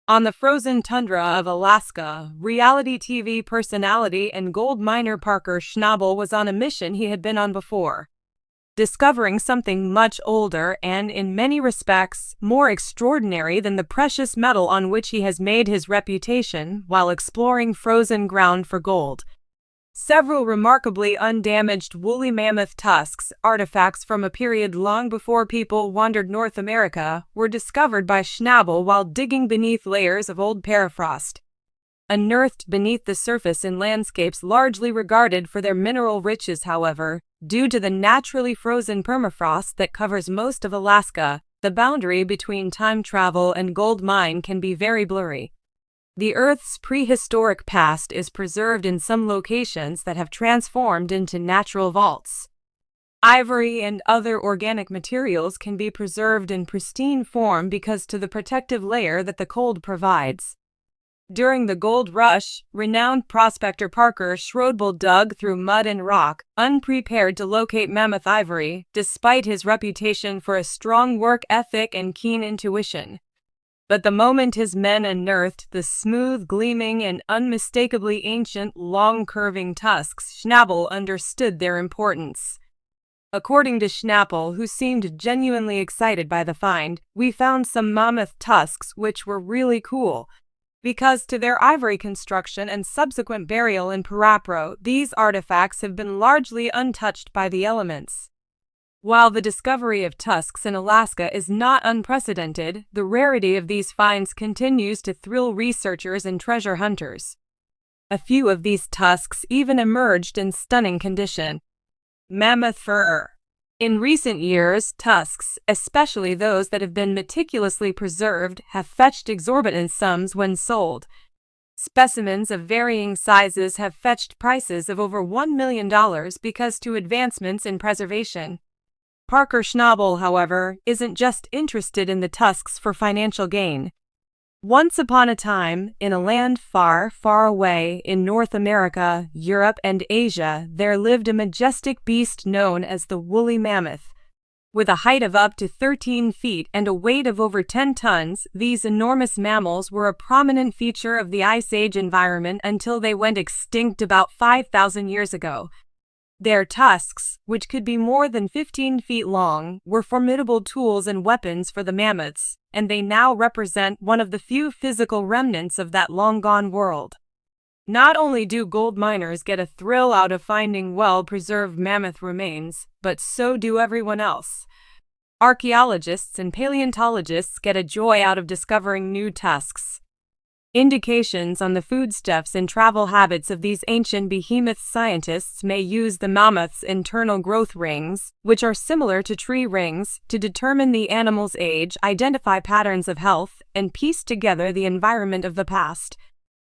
On the frozen tundra of Alaska, reality TV personality and gold miner Parker Schnabel was on a mission he had been on before, discovering something much older and, in many respects, more extraordinary than the precious metal on which he has made his reputation while exploring frozen ground for gold. Several remarkably undamaged woolly mammoth tusks, artifacts from a period long before people wandered North America, were discovered by Schnabel while digging beneath layers of old permafrost. Unearthed beneath the surface in landscapes largely regarded for their mineral riches, however, due to the naturally frozen permafrost that covers most of Alaska, the boundary between time travel and gold mine can be very blurry. The Earth's prehistoric past is preserved in some locations that have transformed into natural vaults. Ivory and other organic materials can be preserved in pristine form because of the protective layer that the cold provides. During the gold rush, renowned prospector Parker Schnabel dug through mud and rock, unprepared to locate mammoth ivory, despite his reputation for a strong work ethic and keen intuition. But the moment his men unearthed the smooth, gleaming, and unmistakably ancient, long curving tusks, Schnabel understood their importance. According to Schnabel, who seemed genuinely excited by the find, "We found some mammoth tusks which were really cool. Because to their ivory construction and subsequent burial in Parapro, these artifacts have been largely untouched by the elements." While the discovery of tusks in Alaska is not unprecedented, the rarity of these finds continues to thrill researchers and treasure hunters. A few of these tusks even emerged in stunning condition. Mammoth fur. In recent years, tusks, especially those that have been meticulously preserved, have fetched exorbitant sums when sold. Specimens of varying sizes have fetched prices of over $1 million because of advancements in preservation. Parker Schnabel, however, isn't just interested in the tusks for financial gain. Once upon a time, in a land far, far away in North America, Europe, and Asia, there lived a majestic beast known as the woolly mammoth. With a height of up to 13 feet and a weight of over 10 tons, these enormous mammals were a prominent feature of the Ice Age environment until they went extinct about 5,000 years ago. Their tusks, which could be more than 15 feet long, were formidable tools and weapons for the mammoths, and they now represent one of the few physical remnants of that long-gone world. Not only do gold miners get a thrill out of finding well-preserved mammoth remains, but so do everyone else. Archaeologists and paleontologists get a joy out of discovering new tusks. Indications on the foodstuffs and travel habits of these ancient behemoths. Scientists may use the mammoth's internal growth rings, which are similar to tree rings, to determine the animal's age, identify patterns of health, and piece together the environment of the past.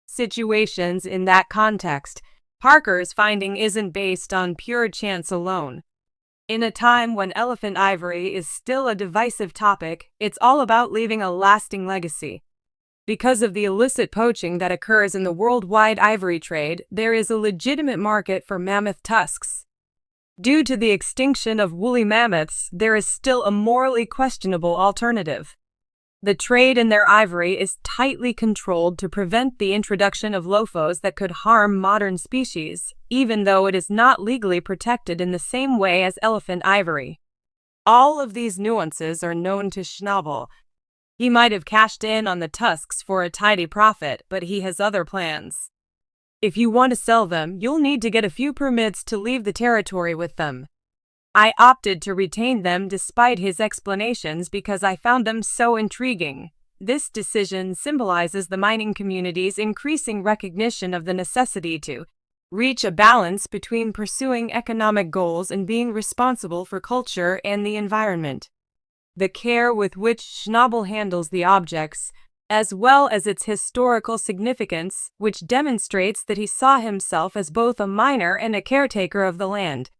Situations in that context, Parker's finding isn't based on pure chance alone. In a time when elephant ivory is still a divisive topic, it's all about leaving a lasting legacy. Because of the illicit poaching that occurs in the worldwide ivory trade, there is a legitimate market for mammoth tusks. Due to the extinction of woolly mammoths, there is still a morally questionable alternative. The trade in their ivory is tightly controlled to prevent the introduction of lofos that could harm modern species, even though it is not legally protected in the same way as elephant ivory. All of these nuances are known to Schnabel. He might have cashed in on the tusks for a tidy profit, but he has other plans. If you want to sell them, you'll need to get a few permits to leave the territory with them. I opted to retain them despite his explanations because I found them so intriguing. This decision symbolizes the mining community's increasing recognition of the necessity to reach a balance between pursuing economic goals and being responsible for culture and the environment. The care with which Schnabel handles the objects, as well as its historical significance, which demonstrates that he saw himself as both a miner and a caretaker of the land.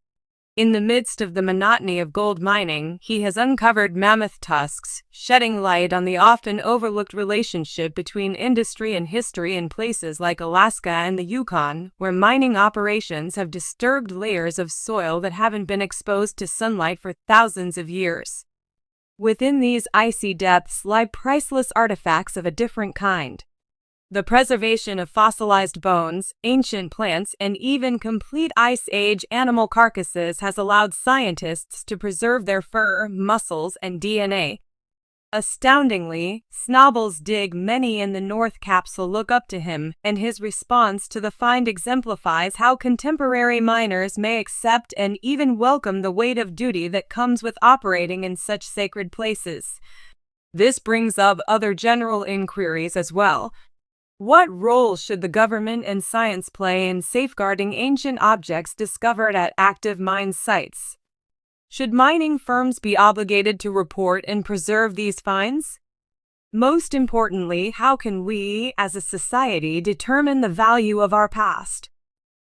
In the midst of the monotony of gold mining, he has uncovered mammoth tusks, shedding light on the often overlooked relationship between industry and history in places like Alaska and the Yukon, where mining operations have disturbed layers of soil that haven't been exposed to sunlight for thousands of years. Within these icy depths lie priceless artifacts of a different kind. The preservation of fossilized bones, ancient plants, and even complete Ice Age animal carcasses has allowed scientists to preserve their fur, muscles, and DNA. Astoundingly, Snobbles dig many in the North Capsule look up to him, and his response to the find exemplifies how contemporary miners may accept and even welcome the weight of duty that comes with operating in such sacred places. This brings up other general inquiries as well. What role should the government and science play in safeguarding ancient objects discovered at active mine sites? Should mining firms be obligated to report and preserve these finds? Most importantly, how can we, as a society, determine the value of our past?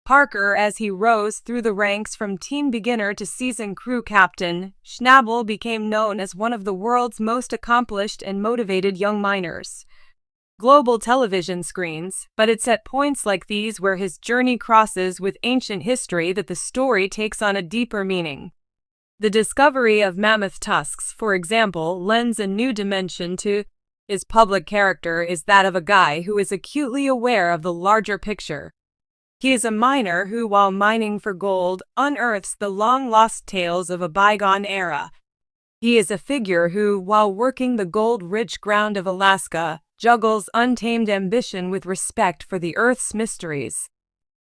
Parker, as he rose through the ranks from team beginner to seasoned crew captain, Schnabel became known as one of the world's most accomplished and motivated young miners. Global television screens, but it's at points like these where his journey crosses with ancient history that the story takes on a deeper meaning. The discovery of mammoth tusks, for example, lends a new dimension to his public character is that of a guy who is acutely aware of the larger picture. He is a miner who, while mining for gold, unearths the long-lost tales of a bygone era. He is a figure who, while working the gold-rich ground of Alaska, juggles untamed ambition with respect for the Earth's mysteries.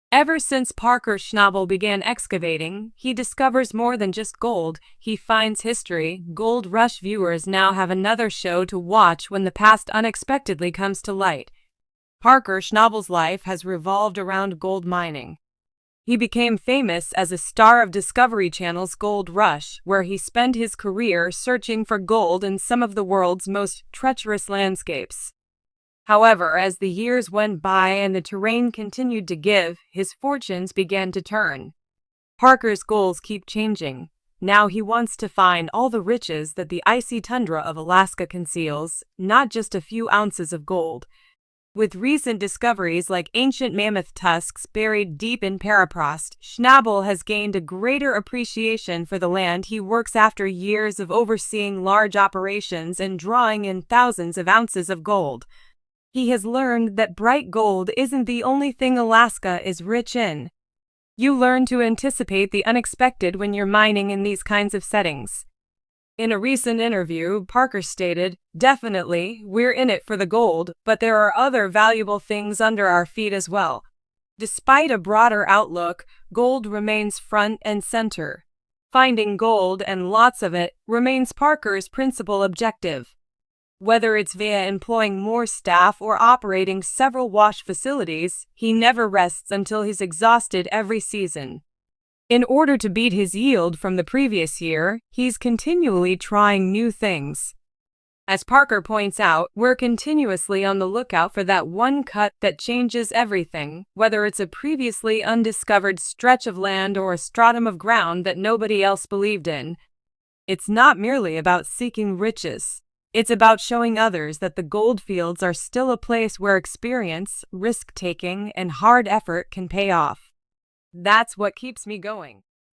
Ever since Parker Schnabel began excavating, he discovers more than just gold. He finds history. Gold Rush viewers now have another show to watch when the past unexpectedly comes to light. Parker Schnabel's life has revolved around gold mining. He became famous as a star of Discovery Channel's Gold Rush, where he spent his career searching for gold in some of the world's most treacherous landscapes. However, as the years went by and the terrain continued to give, his fortunes began to turn. Parker's goals keep changing. Now he wants to find all the riches that the icy tundra of Alaska conceals, not just a few ounces of gold. With recent discoveries like ancient mammoth tusks buried deep in permafrost, Schnabel has gained a greater appreciation for the land he works after years of overseeing large operations and drawing in thousands of ounces of gold. He has learned that bright gold isn't the only thing Alaska is rich in. You learn to anticipate the unexpected when you're mining in these kinds of settings. In a recent interview, Parker stated, "Definitely, we're in it for the gold, but there are other valuable things under our feet as well." Despite a broader outlook, gold remains front and center. Finding gold, and lots of it, remains Parker's principal objective. Whether it's via employing more staff or operating several wash facilities, he never rests until he's exhausted every season. In order to beat his yield from the previous year, he's continually trying new things. As Parker points out, we're continuously on the lookout for that one cut that changes everything, whether it's a previously undiscovered stretch of land or a stratum of ground that nobody else believed in. It's not merely about seeking riches. It's about showing others that the gold fields are still a place where experience, risk-taking, and hard effort can pay off. That's what keeps me going.